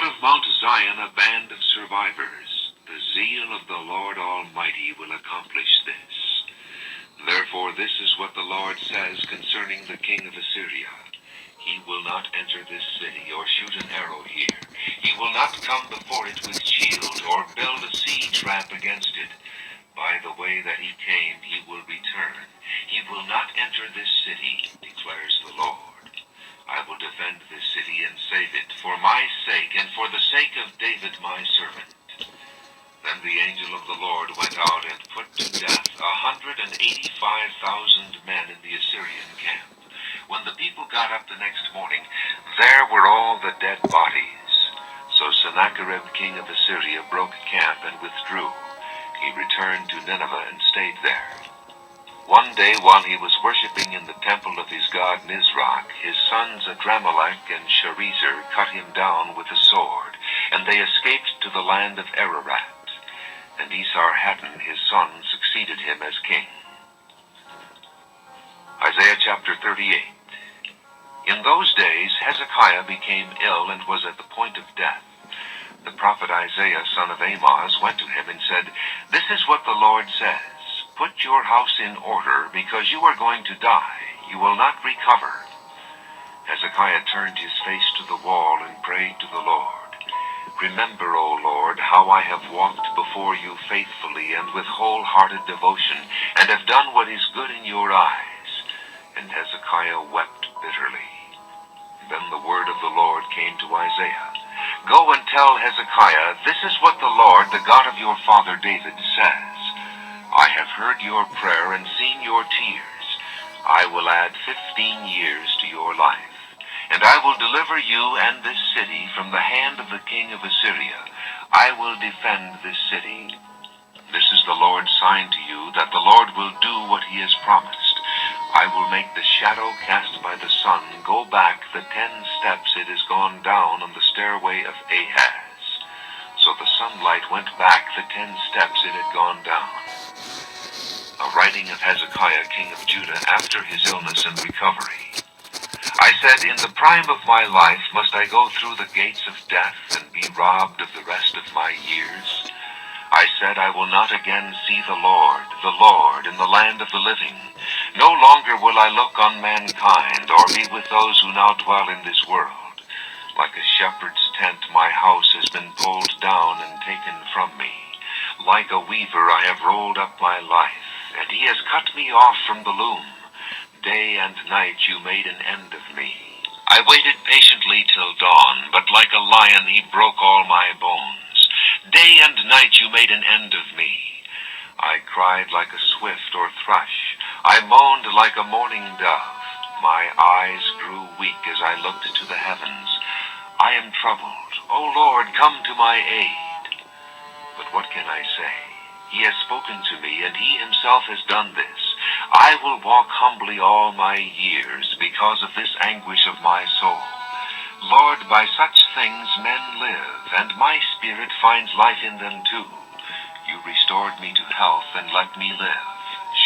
out of Mount Zion a band of survivors. The zeal of the Lord Almighty will accomplish this. Therefore this is what the Lord says concerning the king of Assyria. He will not enter this city or shoot an arrow here. He will not come before it with shield or build a siege trap against it. By the way that he came he will return. He will not enter this city, declares the Lord. I will defend this city and save it, for my sake and for the sake of David my servant. Then the angel of the Lord went out and put to death 185,000 men in the Assyrian camp. When the people got up the next morning, there were all the dead bodies. So Sennacherib king of Assyria broke camp and withdrew. He returned to Nineveh and stayed there. One day while he was worshipping in the temple of his god Nisroch, his sons Adramelech and Sharezer cut him down with a sword, and they escaped to the land of Ararat. And Esarhaddon his son succeeded him as king. Isaiah chapter 38. In those days Hezekiah became ill and was at the point of death. The prophet Isaiah son of Amoz went to him and said, "This is what the Lord says. Put your house in order, because you are going to die. You will not recover." Hezekiah turned his face to the wall and prayed to the Lord. "Remember, O Lord, how I have walked before you faithfully and with wholehearted devotion, and have done what is good in your eyes." And Hezekiah wept bitterly. Then the word of the Lord came to Isaiah. "Go and tell Hezekiah, this is what the Lord, the God of your father David, says. I have heard your prayer and seen your tears. I will add 15 years to your life, and I will deliver you and this city from the hand of the king of Assyria. I will defend this city. This is the Lord's sign to you, that the Lord will do what he has promised. I will make the shadow cast by the sun go back the 10 steps it has gone down on the stairway of Ahaz." So the sunlight went back the 10 steps it had gone down. A writing of Hezekiah king of Judah after his illness and recovery. I said, "In the prime of my life must I go through the gates of death and be robbed of the rest of my years? I said, I will not again see the Lord, in the land of the living. No longer will I look on mankind, or be with those who now dwell in this world. Like a shepherd's tent my house has been pulled down and taken from me. Like a weaver I have rolled up my life, and he has cut me off from the loom. Day and night you made an end of me. I waited patiently till dawn, but like a lion he broke all my bones. Day and night you made an end of me. I cried like a swift or thrush. I moaned like a mourning dove. My eyes grew weak as I looked to the heavens. I am troubled. O Lord, come to my aid." But what can I say? He has spoken to me, and he himself has done this. I will walk humbly all my years because of this anguish of my soul. Lord, by such things men live, and my spirit finds life in them too. You restored me to health and let me live.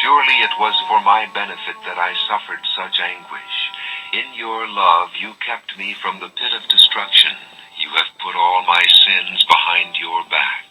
Surely it was for my benefit that I suffered such anguish. In your love you kept me from the pit of destruction. You have put all my sins behind your back.